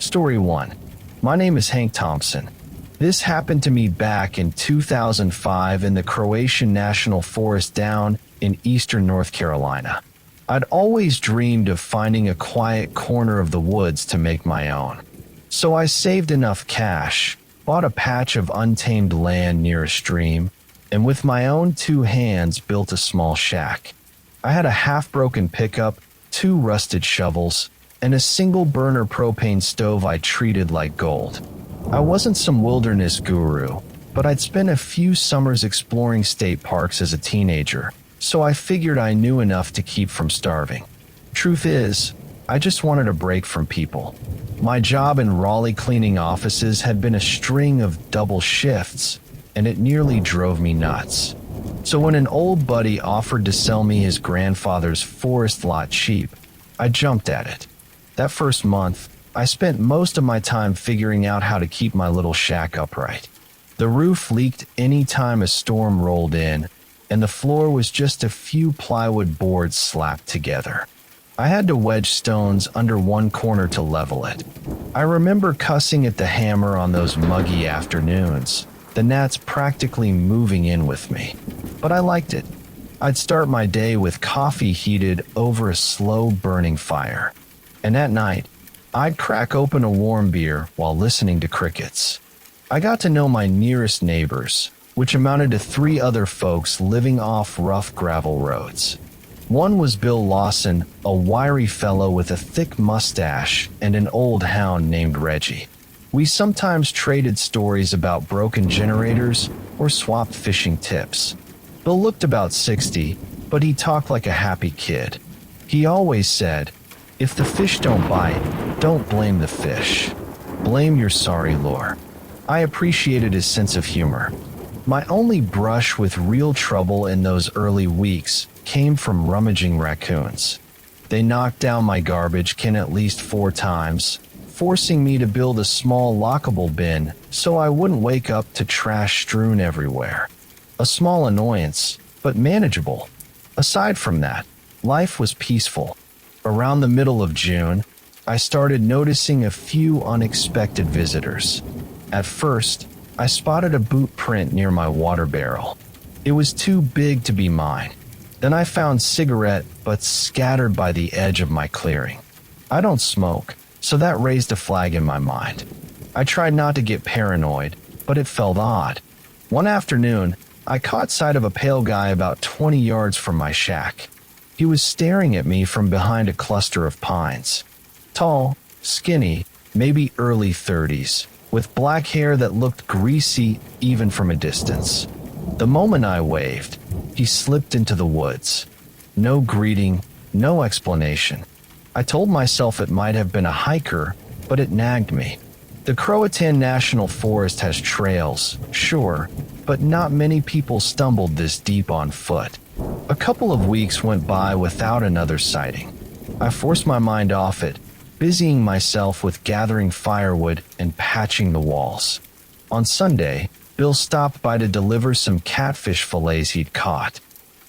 Story 1. My name is Hank Thompson. This happened to me back in 2005 in the Croatian National Forest down in eastern North Carolina. I'd always dreamed of finding a quiet corner of the woods to make my own. So I saved enough cash, bought a patch of untamed land near a stream, and with my own 2 hands built a small shack. I had a half-broken pickup, 2 rusted shovels, and a single-burner propane stove I treated like gold. I wasn't some wilderness guru, but I'd spent a few summers exploring state parks as a teenager, so I figured I knew enough to keep from starving. Truth is, I just wanted a break from people. My job in Raleigh cleaning offices had been a string of double shifts, and it nearly drove me nuts. So when an old buddy offered to sell me his grandfather's forest lot cheap, I jumped at it. That first month, I spent most of my time figuring out how to keep my little shack upright. The roof leaked any time a storm rolled in, and the floor was just a few plywood boards slapped together. I had to wedge stones under one corner to level it. I remember cussing at the hammer on those muggy afternoons, the gnats practically moving in with me. But I liked it. I'd start my day with coffee heated over a slow-burning fire. And at night, I'd crack open a warm beer while listening to crickets. I got to know my nearest neighbors, which amounted to 3 other folks living off rough gravel roads. One was Bill Lawson, a wiry fellow with a thick mustache and an old hound named Reggie. We sometimes traded stories about broken generators or swapped fishing tips. Bill looked about 60, but he talked like a happy kid. He always said, "If the fish don't bite, don't blame the fish. Blame your sorry lure." I appreciated his sense of humor. My only brush with real trouble in those early weeks came from rummaging raccoons. They knocked down my garbage can at least 4 times, forcing me to build a small lockable bin so I wouldn't wake up to trash strewn everywhere. A small annoyance, but manageable. Aside from that, life was peaceful. Around the middle of June, I started noticing a few unexpected visitors. At first, I spotted a boot print near my water barrel. It was too big to be mine. Then I found cigarette butts scattered by the edge of my clearing. I don't smoke, so that raised a flag in my mind. I tried not to get paranoid, but it felt odd. One afternoon, I caught sight of a pale guy about 20 yards from my shack. He was staring at me from behind a cluster of pines. Tall, skinny, maybe early 30s, with black hair that looked greasy even from a distance. The moment I waved, he slipped into the woods. No greeting, no explanation. I told myself it might have been a hiker, but it nagged me. The Croatan National Forest has trails, sure, but not many people stumbled this deep on foot. A couple of weeks went by without another sighting. I forced my mind off it, busying myself with gathering firewood and patching the walls. On Sunday, Bill stopped by to deliver some catfish fillets he'd caught.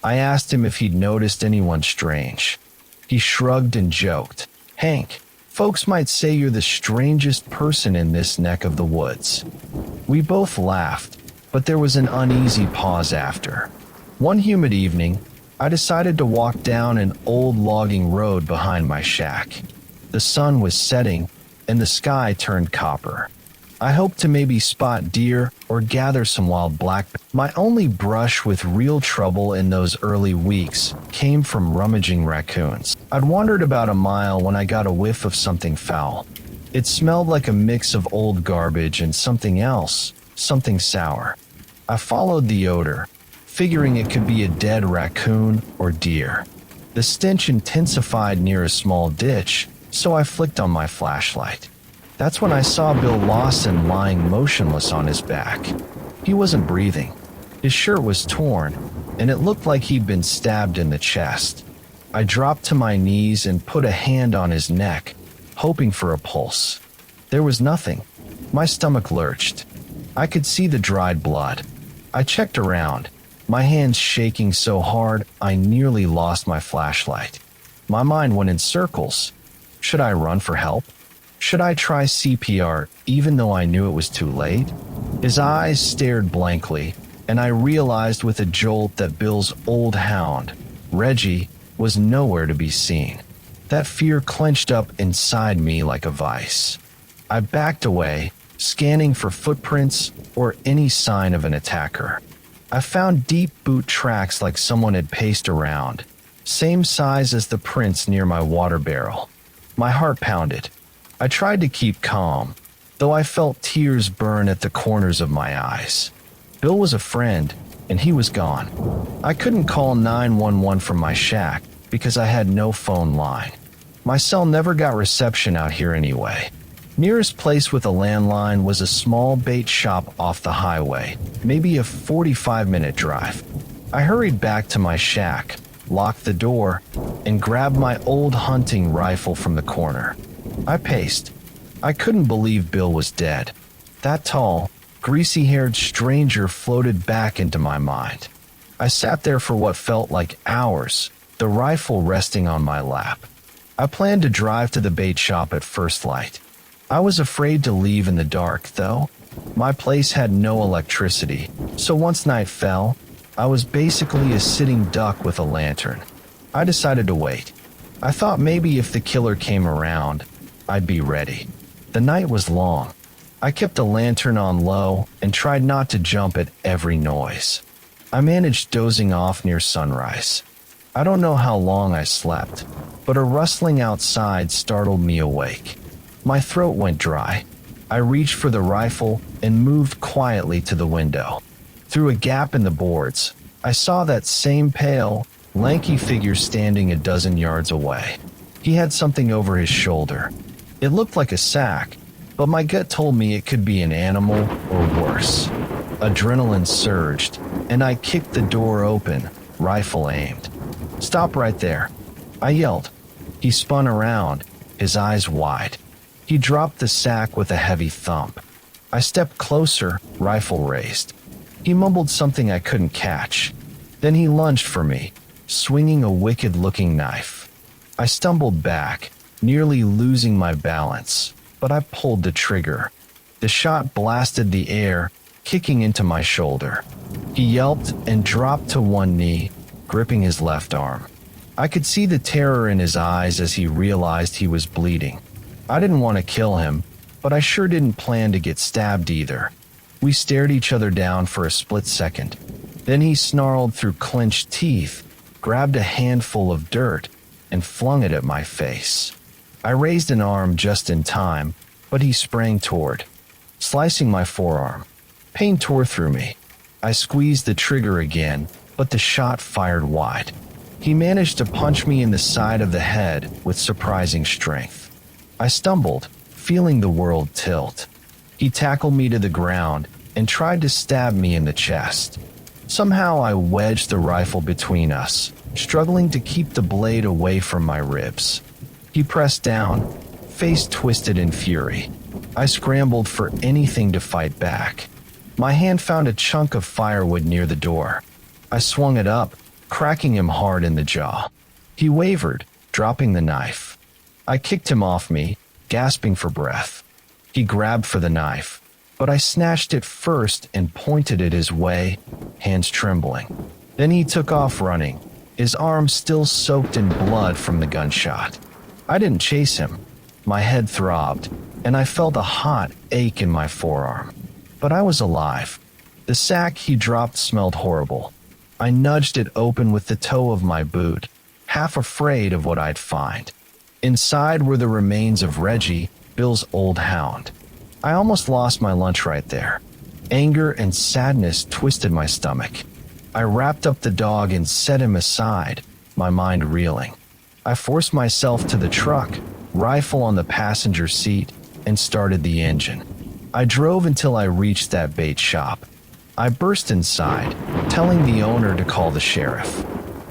I asked him if he'd noticed anyone strange. He shrugged and joked, "Hank, folks might say you're the strangest person in this neck of the woods." We both laughed, but there was an uneasy pause after. One humid evening, I decided to walk down an old logging road behind my shack. The sun was setting, and the sky turned copper. I hoped to maybe spot deer or gather some wild blackberries. My only brush with real trouble in those early weeks came from rummaging raccoons. I'd wandered about a mile when I got a whiff of something foul. It smelled like a mix of old garbage and something else, something sour. I followed the odor, figuring it could be a dead raccoon or deer. The stench intensified near a small ditch, so I flicked on my flashlight. That's when I saw Bill Lawson lying motionless on his back. He wasn't breathing. His shirt was torn, and it looked like he'd been stabbed in the chest. I dropped to my knees and put a hand on his neck, hoping for a pulse. There was nothing. My stomach lurched. I could see the dried blood. I checked around, my hands shaking so hard I nearly lost my flashlight. My mind went in circles. Should I run for help? Should I try CPR even though I knew it was too late? His eyes stared blankly, and I realized with a jolt that Bill's old hound, Reggie, was nowhere to be seen. That fear clenched up inside me like a vice. I backed away, scanning for footprints or any sign of an attacker. I found deep boot tracks like someone had paced around, same size as the prints near my water barrel. My heart pounded. I tried to keep calm, though I felt tears burn at the corners of my eyes. Bill was a friend, and he was gone. I couldn't call 911 from my shack because I had no phone line. My cell never got reception out here anyway. Nearest place with a landline was a small bait shop off the highway, maybe a 45-minute drive. I hurried back to my shack, locked the door, and grabbed my old hunting rifle from the corner. I paced. I couldn't believe Bill was dead. That tall, greasy-haired stranger floated back into my mind. I sat there for what felt like hours, the rifle resting on my lap. I planned to drive to the bait shop at first light. I was afraid to leave in the dark, though. My place had no electricity, so once night fell, I was basically a sitting duck with a lantern. I decided to wait. I thought maybe if the killer came around, I'd be ready. The night was long. I kept the lantern on low and tried not to jump at every noise. I managed dozing off near sunrise. I don't know how long I slept, but a rustling outside startled me awake. My throat went dry. I reached for the rifle and moved quietly to the window. Through a gap in the boards, I saw that same pale, lanky figure standing a dozen yards away. He had something over his shoulder. It looked like a sack, but my gut told me it could be an animal or worse. Adrenaline surged, and I kicked the door open, rifle aimed. "Stop right there," I yelled. He spun around, his eyes wide. He dropped the sack with a heavy thump. I stepped closer, rifle raised. He mumbled something I couldn't catch. Then he lunged for me, swinging a wicked-looking knife. I stumbled back, nearly losing my balance, but I pulled the trigger. The shot blasted the air, kicking into my shoulder. He yelped and dropped to one knee, gripping his left arm. I could see the terror in his eyes as he realized he was bleeding. I didn't want to kill him, but I sure didn't plan to get stabbed either. We stared each other down for a split second. Then he snarled through clenched teeth, grabbed a handful of dirt, and flung it at my face. I raised an arm just in time, but he sprang toward, slicing my forearm. Pain tore through me. I squeezed the trigger again, but the shot fired wide. He managed to punch me in the side of the head with surprising strength. I stumbled, feeling the world tilt. He tackled me to the ground and tried to stab me in the chest. Somehow I wedged the rifle between us, struggling to keep the blade away from my ribs. He pressed down, face twisted in fury. I scrambled for anything to fight back. My hand found a chunk of firewood near the door. I swung it up, cracking him hard in the jaw. He wavered, dropping the knife. I kicked him off me, gasping for breath. He grabbed for the knife, but I snatched it first and pointed it his way, hands trembling. Then he took off running, his arm still soaked in blood from the gunshot. I didn't chase him. My head throbbed, and I felt a hot ache in my forearm. But I was alive. The sack he dropped smelled horrible. I nudged it open with the toe of my boot, half afraid of what I'd find. Inside were the remains of Reggie, Bill's old hound. I almost lost my lunch right there. Anger and sadness twisted my stomach. I wrapped up the dog and set him aside, my mind reeling. I forced myself to the truck, rifle on the passenger seat, and started the engine. I drove until I reached that bait shop. I burst inside, telling the owner to call the sheriff.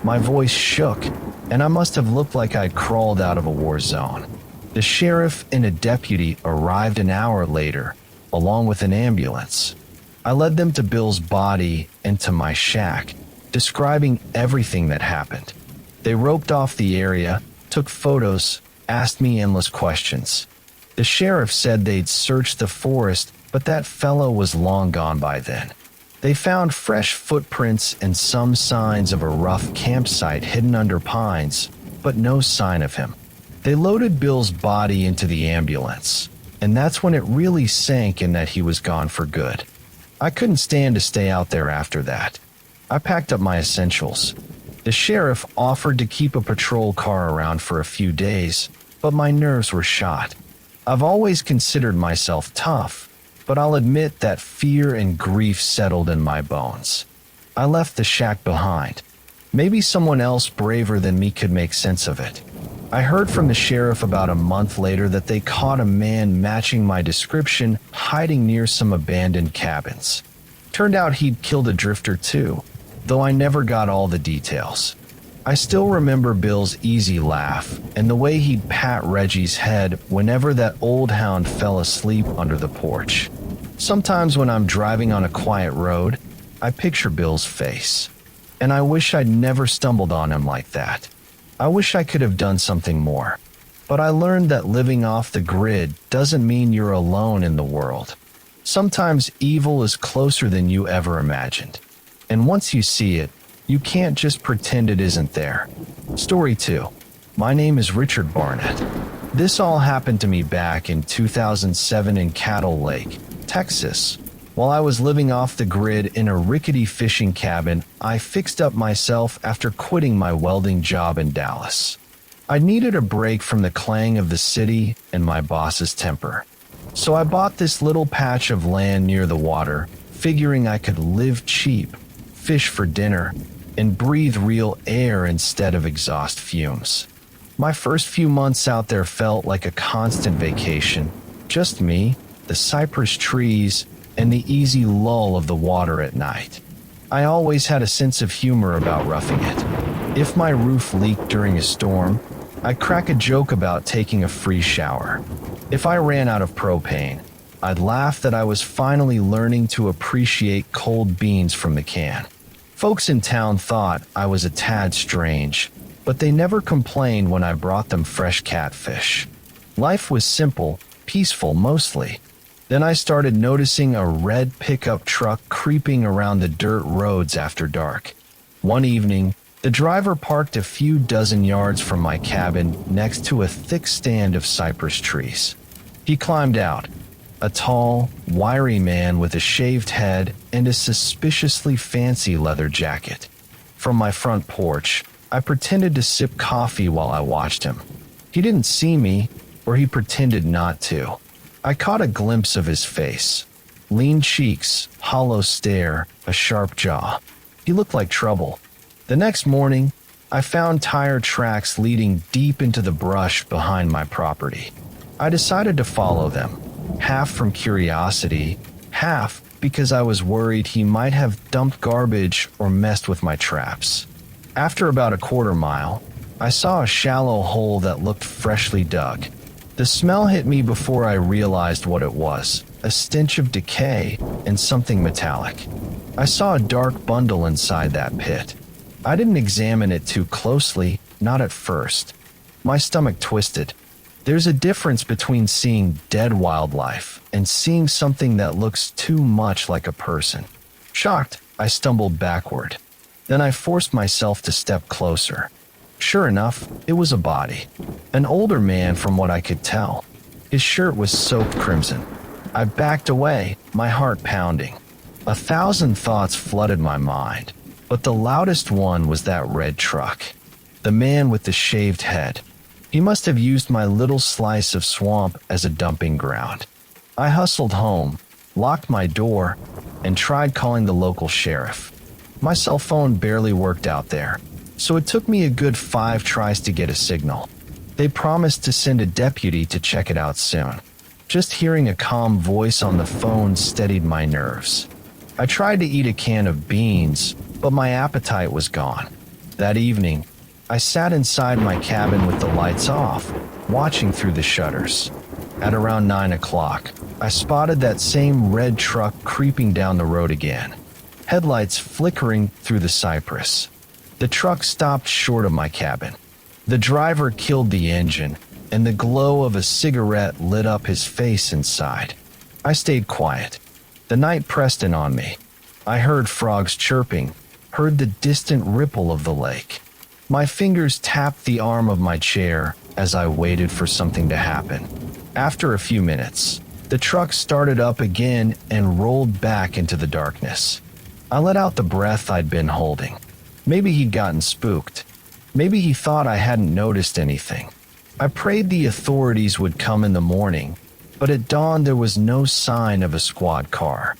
My voice shook, and I must have looked like I'd crawled out of a war zone. The sheriff and a deputy arrived an hour later, along with an ambulance. I led them to Bill's body and to my shack, describing everything that happened. They roped off the area, took photos, asked me endless questions. The sheriff said they'd searched the forest, but that fellow was long gone by then. They found fresh footprints and some signs of a rough campsite hidden under pines, but no sign of him. They loaded Bill's body into the ambulance, and that's when it really sank in that he was gone for good. I couldn't stand to stay out there after that. I packed up my essentials. The sheriff offered to keep a patrol car around for a few days, but my nerves were shot. I've always considered myself tough, but I'll admit that fear and grief settled in my bones. I left the shack behind. Maybe someone else braver than me could make sense of it. I heard from the sheriff about a month later that they caught a man matching my description hiding near some abandoned cabins. Turned out he'd killed a drifter too, though I never got all the details. I still remember Bill's easy laugh and the way he'd pat Reggie's head whenever that old hound fell asleep under the porch. Sometimes when I'm driving on a quiet road, I picture Bill's face, and I wish I'd never stumbled on him like that. I wish I could have done something more, but I learned that living off the grid doesn't mean you're alone in the world. Sometimes evil is closer than you ever imagined, and once you see it, you can't just pretend it isn't there. Story 2. My name is Richard Barnett. This all happened to me back in 2007 in Cattle Lake, Texas. While I was living off the grid in a rickety fishing cabin, I fixed up myself after quitting my welding job in Dallas. I needed a break from the clang of the city and my boss's temper. So I bought this little patch of land near the water, figuring I could live cheap, fish for dinner, and breathe real air instead of exhaust fumes. My first few months out there felt like a constant vacation. Just me, the cypress trees, and the easy lull of the water at night. I always had a sense of humor about roughing it. If my roof leaked during a storm, I'd crack a joke about taking a free shower. If I ran out of propane, I'd laugh that I was finally learning to appreciate cold beans from the can. Folks in town thought I was a tad strange, but they never complained when I brought them fresh catfish. Life was simple, peaceful mostly. Then I started noticing a red pickup truck creeping around the dirt roads after dark. One evening, the driver parked a few dozen yards from my cabin next to a thick stand of cypress trees. He climbed out, a tall, wiry man with a shaved head and a suspiciously fancy leather jacket. From my front porch, I pretended to sip coffee while I watched him. He didn't see me, or he pretended not to. I caught a glimpse of his face. Lean cheeks, hollow stare, a sharp jaw. He looked like trouble. The next morning, I found tire tracks leading deep into the brush behind my property. I decided to follow them, half from curiosity, half because I was worried he might have dumped garbage or messed with my traps. After about a quarter mile, I saw a shallow hole that looked freshly dug. The smell hit me before I realized what it was, a stench of decay and something metallic. I saw a dark bundle inside that pit. I didn't examine it too closely, not at first. My stomach twisted. There's a difference between seeing dead wildlife and seeing something that looks too much like a person. Shocked, I stumbled backward. Then I forced myself to step closer. Sure enough, it was a body. An older man from what I could tell. His shirt was soaked crimson. I backed away, my heart pounding. 1,000 thoughts flooded my mind, but the loudest one was that red truck. The man with the shaved head. He must have used my little slice of swamp as a dumping ground. I hustled home, locked my door, and tried calling the local sheriff. My cell phone barely worked out there, so it took me a good 5 tries to get a signal. They promised to send a deputy to check it out soon. Just hearing a calm voice on the phone steadied my nerves. I tried to eat a can of beans, but my appetite was gone. That evening, I sat inside my cabin with the lights off, watching through the shutters. At around 9 o'clock, I spotted that same red truck creeping down the road again, headlights flickering through the cypress. The truck stopped short of my cabin. The driver killed the engine, and the glow of a cigarette lit up his face inside. I stayed quiet. The night pressed in on me. I heard frogs chirping, heard the distant ripple of the lake. My fingers tapped the arm of my chair as I waited for something to happen. After a few minutes, the truck started up again and rolled back into the darkness. I let out the breath I'd been holding. Maybe he'd gotten spooked. Maybe he thought I hadn't noticed anything. I prayed the authorities would come in the morning, but at dawn there was no sign of a squad car.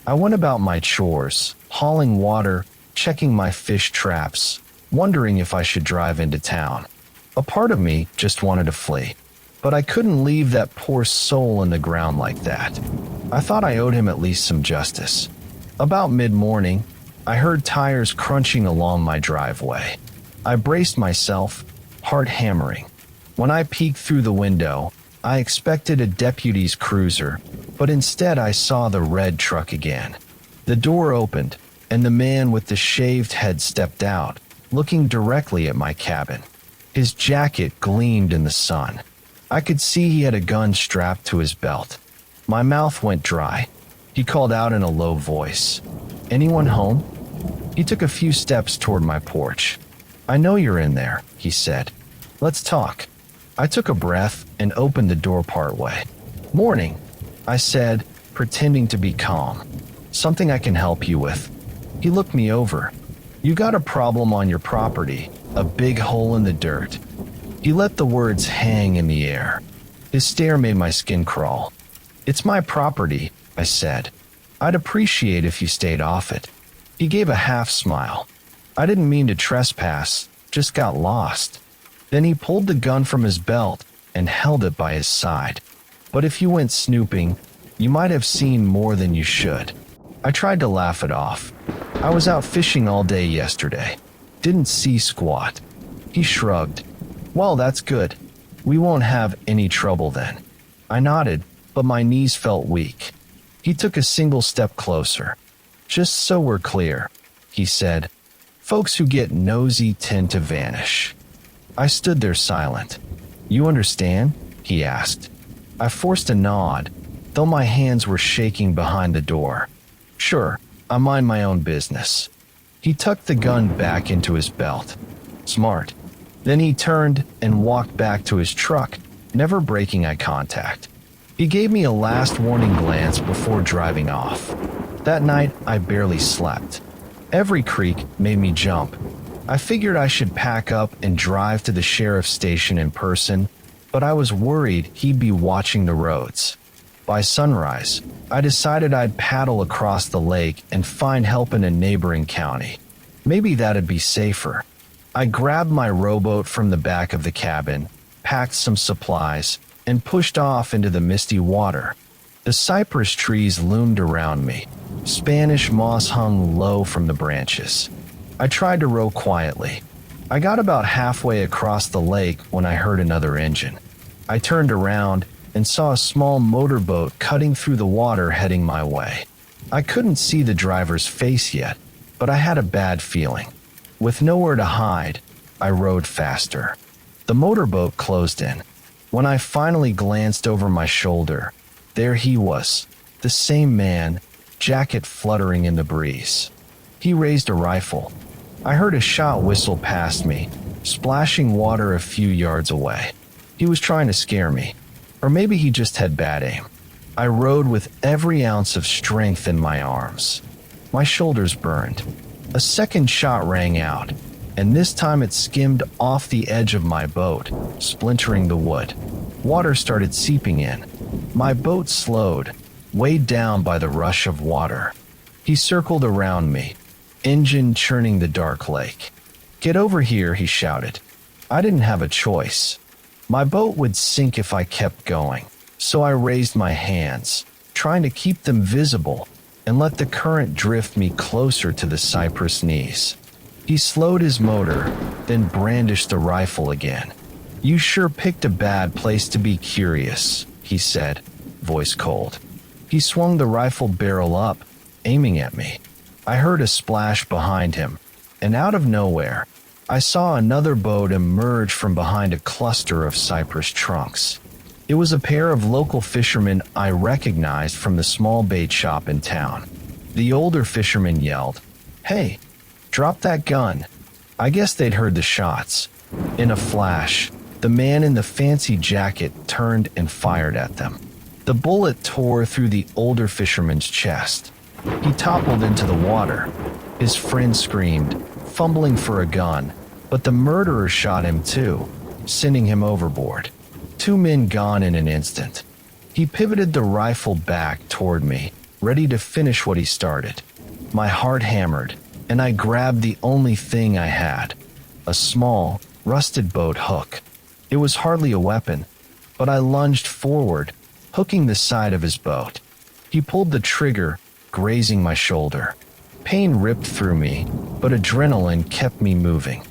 I went about my chores, hauling water, checking my fish traps, wondering if I should drive into town. A part of me just wanted to flee, but I couldn't leave that poor soul in the ground like that. I thought I owed him at least some justice. About mid-morning, I heard tires crunching along my driveway. I braced myself, heart hammering. When I peeked through the window, I expected a deputy's cruiser, but instead I saw the red truck again. The door opened, and the man with the shaved head stepped out, looking directly at my cabin. His jacket gleamed in the sun. I could see he had a gun strapped to his belt. My mouth went dry. He called out in a low voice, "Anyone home?" He took a few steps toward my porch. "I know you're in there," he said. "Let's talk." I took a breath and opened the door partway. "Morning," I said, pretending to be calm. "Something I can help you with." He looked me over. "You got a problem on your property, a big hole in the dirt." He let the words hang in the air. His stare made my skin crawl. "It's my property," I said. "I'd appreciate if you stayed off it." He gave a half smile. "I didn't mean to trespass, just got lost." Then he pulled the gun from his belt and held it by his side. "But if you went snooping, you might have seen more than you should." I tried to laugh it off. "I was out fishing all day yesterday. Didn't see squat." He shrugged. "Well, that's good. We won't have any trouble then." I nodded, but my knees felt weak. He took a single step closer. "Just so we're clear," he said, "folks who get nosy tend to vanish." I stood there silent. "You understand?" he asked. I forced a nod, though my hands were shaking behind the door. "Sure, I mind my own business." He tucked the gun back into his belt. "Smart." Then he turned and walked back to his truck, never breaking eye contact. He gave me a last warning glance before driving off. That night, I barely slept. Every creak made me jump. I figured I should pack up and drive to the sheriff's station in person, but I was worried he'd be watching the roads. By sunrise, I decided I'd paddle across the lake and find help in a neighboring county. Maybe that'd be safer. I grabbed my rowboat from the back of the cabin, packed some supplies, and pushed off into the misty water. The cypress trees loomed around me. Spanish moss hung low from the branches. I tried to row quietly. I got about halfway across the lake when I heard another engine. I turned around and saw a small motorboat cutting through the water heading my way. I couldn't see the driver's face yet, but I had a bad feeling. With nowhere to hide, I rowed faster. The motorboat closed in. When I finally glanced over my shoulder, there he was, the same man, jacket fluttering in the breeze. He raised a rifle. I heard a shot whistle past me, splashing water a few yards away. He was trying to scare me, or maybe he just had bad aim. I rowed with every ounce of strength in my arms. My shoulders burned. A second shot rang out, and this time it skimmed off the edge of my boat, splintering the wood. Water started seeping in. My boat slowed, weighed down by the rush of water. He circled around me, engine churning the dark lake. "Get over here," he shouted. I didn't have a choice. My boat would sink if I kept going, so I raised my hands, trying to keep them visible and let the current drift me closer to the cypress knees. He slowed his motor, then brandished the rifle again. "You sure picked a bad place to be curious," he said, voice cold. He swung the rifle barrel up, aiming at me. I heard a splash behind him, and out of nowhere, I saw another boat emerge from behind a cluster of cypress trunks. It was a pair of local fishermen I recognized from the small bait shop in town. The older fisherman yelled, "Hey, drop that gun." I guess they'd heard the shots. In a flash, the man in the fancy jacket turned and fired at them. The bullet tore through the older fisherman's chest. He toppled into the water. His friend screamed, fumbling for a gun, but the murderer shot him too, sending him overboard. 2 men gone in an instant. He pivoted the rifle back toward me, ready to finish what he started. My heart hammered, and I grabbed the only thing I had, a small, rusted boat hook. It was hardly a weapon, but I lunged forward, hooking the side of his boat. He pulled the trigger, grazing my shoulder. Pain ripped through me, but adrenaline kept me moving.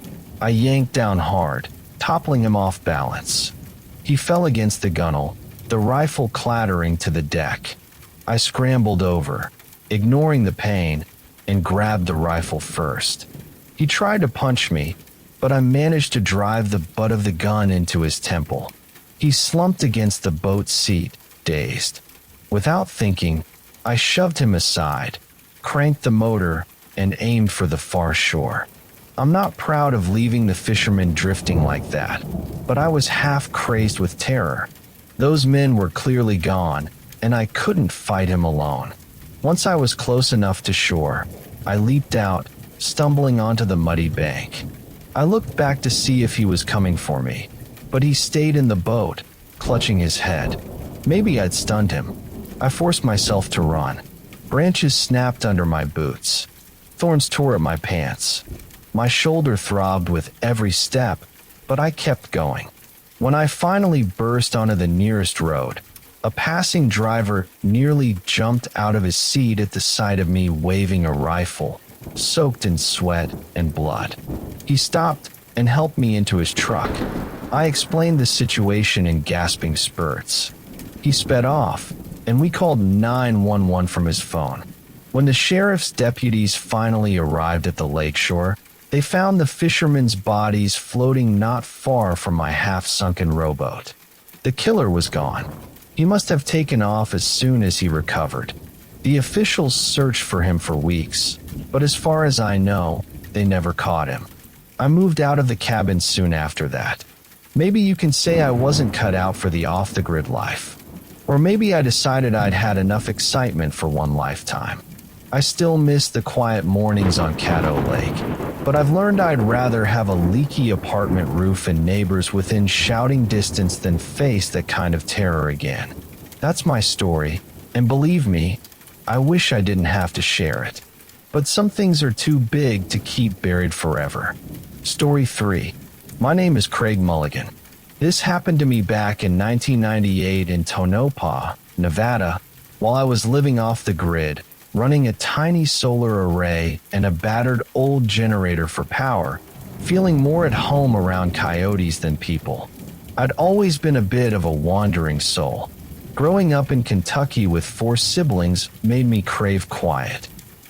I yanked down hard, toppling him off balance. He fell against the gunwale, the rifle clattering to the deck. I scrambled over, ignoring the pain, and grabbed the rifle first. He tried to punch me, but I managed to drive the butt of the gun into his temple. He slumped against the boat's seat, dazed. Without thinking, I shoved him aside, cranked the motor, and aimed for the far shore. I'm not proud of leaving the fishermen drifting like that, but I was half crazed with terror. Those men were clearly gone, and I couldn't fight him alone. Once I was close enough to shore, I leaped out, stumbling onto the muddy bank. I looked back to see if he was coming for me, but he stayed in the boat, clutching his head. Maybe I'd stunned him. I forced myself to run. Branches snapped under my boots. Thorns tore at my pants. My shoulder throbbed with every step, but I kept going. When I finally burst onto the nearest road, a passing driver nearly jumped out of his seat at the sight of me waving a rifle, soaked in sweat and blood. He stopped and helped me into his truck. I explained the situation in gasping spurts. He sped off, and we called 911 from his phone. When the sheriff's deputies finally arrived at the lakeshore, they found the fishermen's bodies floating not far from my half-sunken rowboat. The killer was gone. He must have taken off as soon as he recovered. The officials searched for him for weeks, but as far as I know, they never caught him. I moved out of the cabin soon after that. Maybe you can say I wasn't cut out for the off-the-grid life. Or maybe I decided I'd had enough excitement for one lifetime. I still miss the quiet mornings on Caddo Lake, but I've learned I'd rather have a leaky apartment roof and neighbors within shouting distance than face that kind of terror again. That's my story, and believe me, I wish I didn't have to share it. But some things are too big to keep buried forever. Story 3. My name is Craig Mulligan. This happened to me back in 1998 in Tonopah, Nevada, while I was living off the grid, running a tiny solar array and a battered old generator for power, feeling more at home around coyotes than people. I'd always been a bit of a wandering soul. Growing up in Kentucky with 4 siblings made me crave quiet.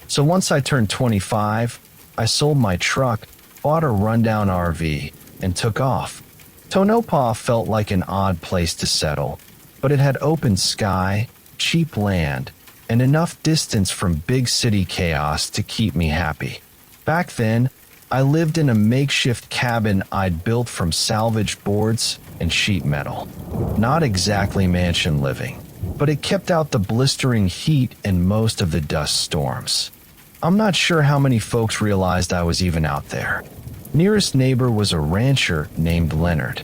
So once I turned 25, I sold my truck, bought a rundown RV, and took off. Tonopah felt like an odd place to settle, but it had open sky, cheap land, and enough distance from big city chaos to keep me happy. Back then, I lived in a makeshift cabin I'd built from salvaged boards and sheet metal. Not exactly mansion living, but it kept out the blistering heat and most of the dust storms. I'm not sure how many folks realized I was even out there. Nearest neighbor was a rancher named Leonard.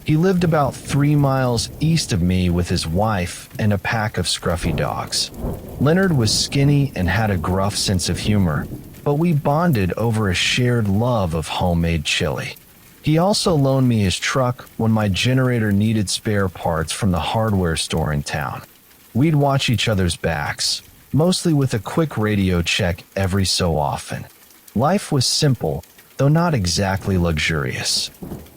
He lived about 3 miles east of me with his wife and a pack of scruffy dogs. Leonard was skinny and had a gruff sense of humor, but we bonded over a shared love of homemade chili. He also loaned me his truck when my generator needed spare parts from the hardware store in town. We'd watch each other's backs, mostly with a quick radio check every so often. Life was simple, though not exactly luxurious.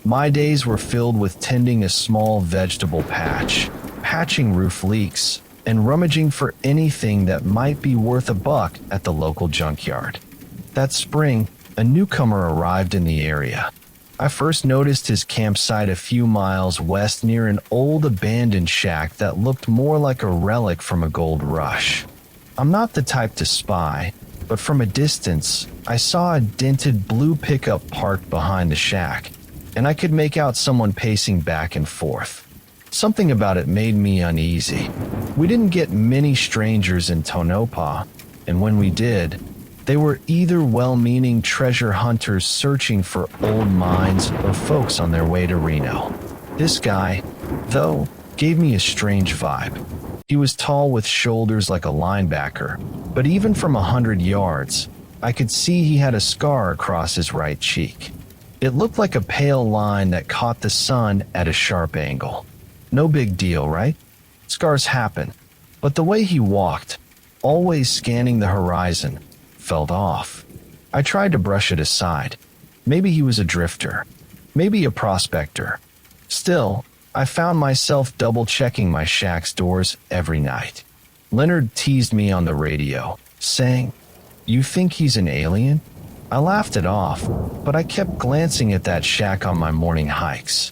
My days were filled with tending a small vegetable patch, patching roof leaks, and rummaging for anything that might be worth $1 at the local junkyard. That spring, a newcomer arrived in the area. I first noticed his campsite a few miles west near an old abandoned shack that looked more like a relic from a gold rush. I'm not the type to spy, but from a distance, I saw a dented blue pickup parked behind the shack, and I could make out someone pacing back and forth. Something about it made me uneasy. We didn't get many strangers in Tonopah, and when we did, they were either well-meaning treasure hunters searching for old mines or folks on their way to Reno. This guy, though, gave me a strange vibe. He was tall with shoulders like a linebacker, but even from 100 yards, I could see he had a scar across his right cheek. It looked like a pale line that caught the sun at a sharp angle. No big deal, right? Scars happen. But the way he walked, always scanning the horizon, felt off. I tried to brush it aside. Maybe he was a drifter. Maybe a prospector. Still, I found myself double-checking my shack's doors every night. Leonard teased me on the radio, saying, "You think he's an alien?" I laughed it off, but I kept glancing at that shack on my morning hikes.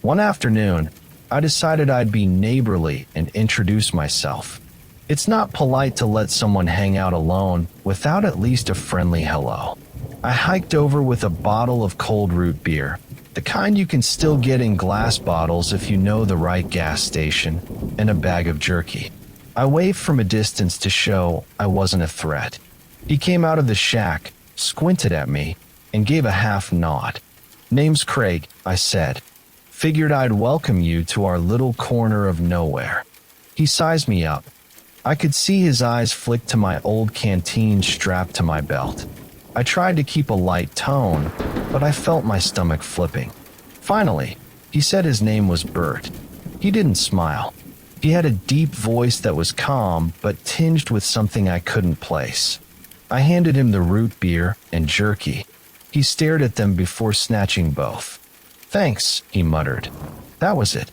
One afternoon, I decided I'd be neighborly and introduce myself. It's not polite to let someone hang out alone without at least a friendly hello. I hiked over with a bottle of cold root beer, the kind you can still get in glass bottles if you know the right gas station, and a bag of jerky. I waved from a distance to show I wasn't a threat. He came out of the shack, squinted at me, and gave a half nod. "Name's Craig," I said. "Figured I'd welcome you to our little corner of nowhere." He sized me up. I could see his eyes flick to my old canteen strapped to my belt. I tried to keep a light tone, but I felt my stomach flipping. Finally, he said his name was Bert. He didn't smile. He had a deep voice that was calm but tinged with something I couldn't place. I handed him the root beer and jerky. He stared at them before snatching both. "Thanks," he muttered. That was it.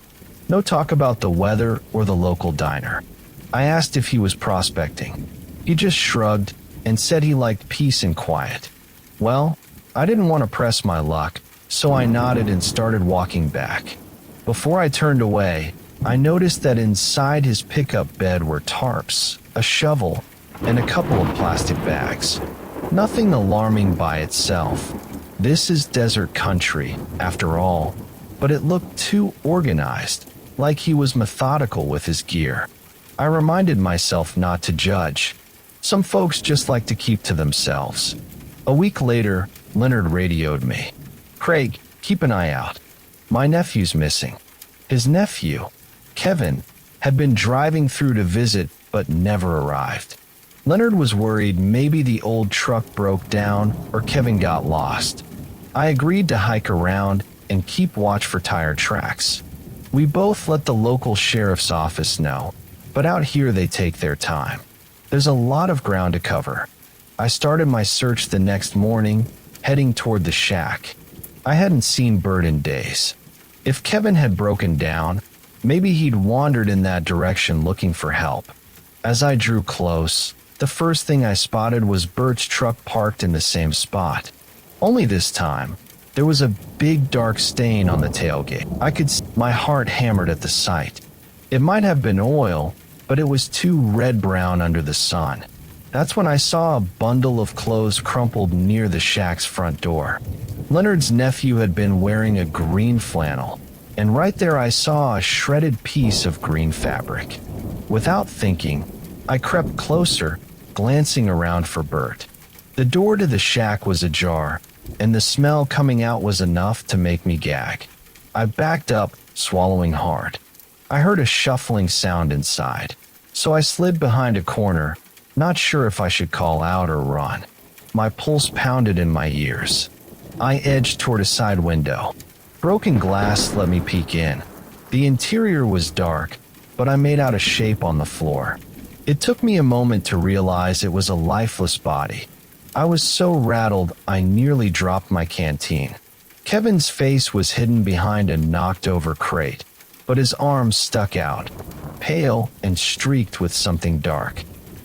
No talk about the weather or the local diner. I asked if he was prospecting. He just shrugged and said he liked peace and quiet. Well, I didn't want to press my luck, so I nodded and started walking back. Before I turned away, I noticed that inside his pickup bed were tarps, a shovel, and a couple of plastic bags. Nothing alarming by itself. This is desert country, after all, but it looked too organized, like he was methodical with his gear. I reminded myself not to judge. Some folks just like to keep to themselves. A week later, Leonard radioed me. "Craig, keep an eye out. My nephew's missing." His nephew, Kevin, had been driving through to visit but never arrived. Leonard was worried maybe the old truck broke down or Kevin got lost. I agreed to hike around and keep watch for tire tracks. We both let the local sheriff's office know, but out here they take their time. There's a lot of ground to cover. I started my search the next morning, heading toward the shack. I hadn't seen Bert in days. If Kevin had broken down, maybe he'd wandered in that direction looking for help. As I drew close, the first thing I spotted was Bert's truck parked in the same spot. Only this time, there was a big dark stain on the tailgate. I could see my heart hammered at the sight. It might have been oil, but it was too red-brown under the sun. That's when I saw a bundle of clothes crumpled near the shack's front door. Leonard's nephew had been wearing a green flannel, and right there I saw a shredded piece of green fabric. Without thinking, I crept closer, glancing around for Bert. The door to the shack was ajar, and the smell coming out was enough to make me gag. I backed up, swallowing hard. I heard a shuffling sound inside, so I slid behind a corner, not sure if I should call out or run. My pulse pounded in my ears. I edged toward a side window. Broken glass let me peek in. The interior was dark, but I made out a shape on the floor. It took me a moment to realize it was a lifeless body. I was so rattled I nearly dropped my canteen. Kevin's face was hidden behind a knocked-over crate, but his arms stuck out, pale and streaked with something dark.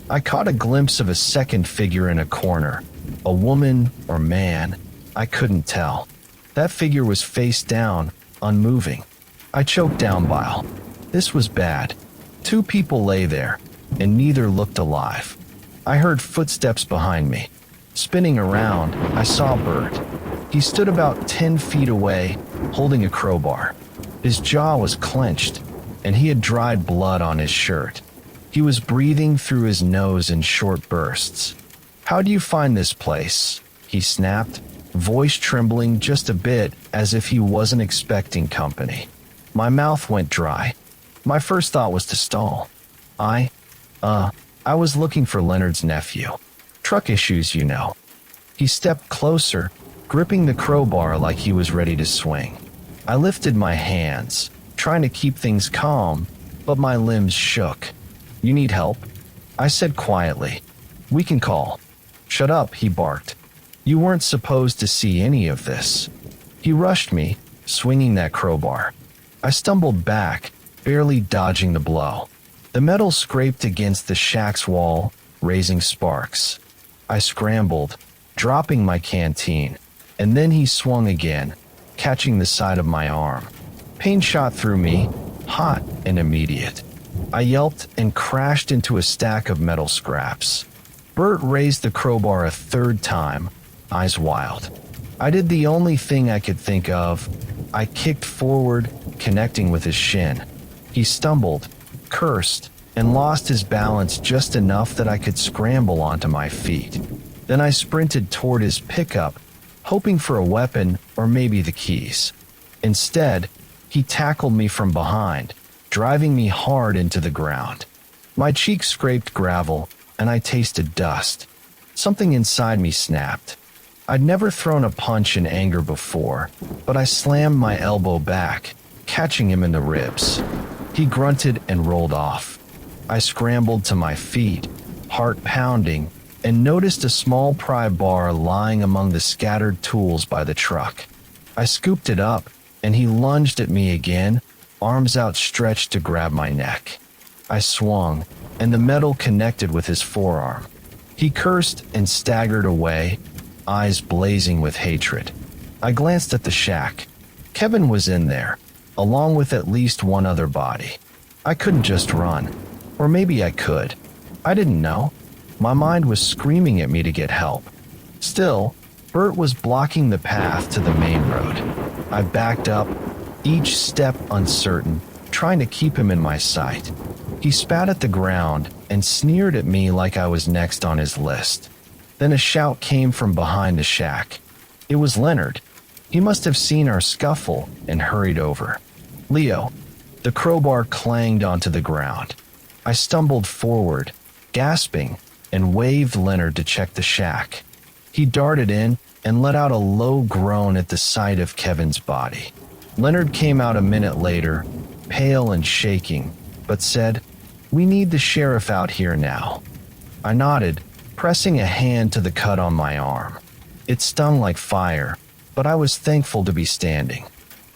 I caught a glimpse of a second figure in a corner, A woman or man, I couldn't tell. That figure was face down, unmoving. I choked down bile. This was bad. Two people lay there, and neither looked alive. I heard footsteps behind me. Spinning around, I saw Bert. He stood about 10 feet away, holding a crowbar. His jaw was clenched, and he had dried blood on his shirt. He was breathing through his nose in short bursts. "How do you find this place?" he snapped, voice trembling just a bit as if he wasn't expecting company. My mouth went dry. My first thought was to stall. I was looking for Leonard's nephew. Truck issues, you know. He stepped closer, gripping the crowbar like he was ready to swing. I lifted my hands, trying to keep things calm, but my limbs shook. "You need help?" I said quietly. "We can call." "Shut up," he barked. "You weren't supposed to see any of this." He rushed me, swinging that crowbar. I stumbled back, barely dodging the blow. The metal scraped against the shack's wall, raising sparks. I scrambled, dropping my canteen, and then he swung again, catching the side of my arm. Pain shot through me, hot and immediate. I yelped and crashed into a stack of metal scraps. Bert raised the crowbar a third time, eyes wild. I did the only thing I could think of. I kicked forward, connecting with his shin. He stumbled, cursed, and lost his balance just enough that I could scramble onto my feet. Then I sprinted toward his pickup, hoping for a weapon or maybe the keys. Instead, he tackled me from behind, driving me hard into the ground. My cheeks scraped gravel, and I tasted dust. Something inside me snapped. I'd never thrown a punch in anger before, but I slammed my elbow back, catching him in the ribs. He grunted and rolled off. I scrambled to my feet, heart pounding, and noticed a small pry bar lying among the scattered tools by the truck. I scooped it up, and he lunged at me again, arms outstretched to grab my neck. I swung, and the metal connected with his forearm. He cursed and staggered away, eyes blazing with hatred. I glanced at the shack. Kevin was in there, along with at least one other body. I couldn't just run. Or maybe I could. I didn't know. My mind was screaming at me to get help. Still, Bert was blocking the path to the main road. I backed up, each step uncertain, trying to keep him in my sight. He spat at the ground and sneered at me like I was next on his list. Then a shout came from behind the shack. It was Leonard. He must have seen our scuffle and hurried over. "Leo." The crowbar clanged onto the ground. I stumbled forward, gasping, and waved Leonard to check the shack. He darted in and let out a low groan at the sight of Kevin's body. Leonard came out a minute later, pale and shaking, but said, "We need the sheriff out here now." I nodded, pressing a hand to the cut on my arm. It stung like fire, but I was thankful to be standing.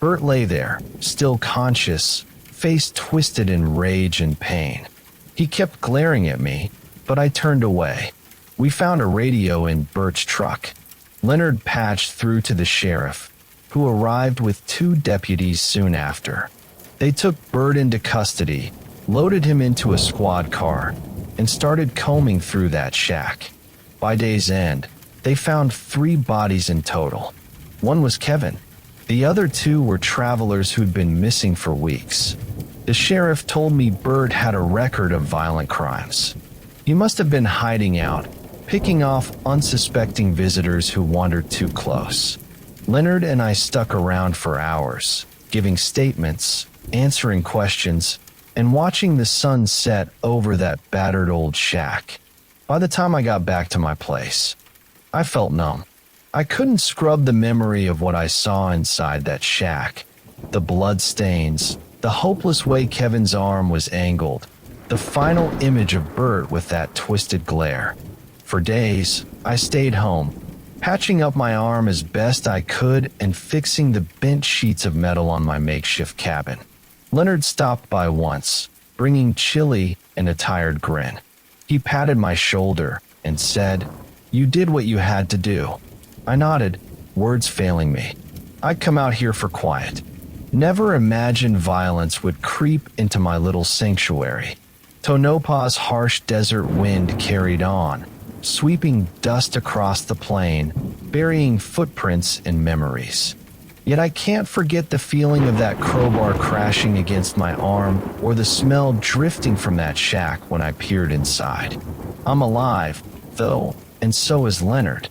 Bert lay there, still conscious, face twisted in rage and pain. He kept glaring at me, but I turned away. We found a radio in Bert's truck. Leonard patched through to the sheriff, who arrived with 2 deputies soon after. They took Bert into custody, loaded him into a squad car, and started combing through that shack. By day's end, they found 3 bodies in total. One was Kevin. The other 2 were travelers who'd been missing for weeks. The sheriff told me Bert had a record of violent crimes. He must have been hiding out, picking off unsuspecting visitors who wandered too close. Leonard and I stuck around for hours, giving statements, answering questions, and watching the sun set over that battered old shack. By the time I got back to my place, I felt numb. I couldn't scrub the memory of what I saw inside that shack. The blood stains, the hopeless way Kevin's arm was angled, the final image of Bert with that twisted glare. For days, I stayed home, patching up my arm as best I could and fixing the bent sheets of metal on my makeshift cabin. Leonard stopped by once, bringing chili and a tired grin. He patted my shoulder and said, You did what you had to do. I nodded, words failing me. I'd come out here for quiet. Never imagined violence would creep into my little sanctuary. Tonopah's harsh desert wind carried on, sweeping dust across the plain, burying footprints in memories. Yet I can't forget the feeling of that crowbar crashing against my arm or the smell drifting from that shack when I peered inside. I'm alive, though, and so is Leonard.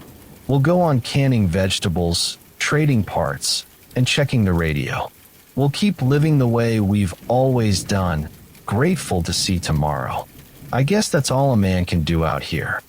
We'll go on canning vegetables, trading parts, and checking the radio. We'll keep living the way we've always done, grateful to see tomorrow. I guess that's all a man can do out here.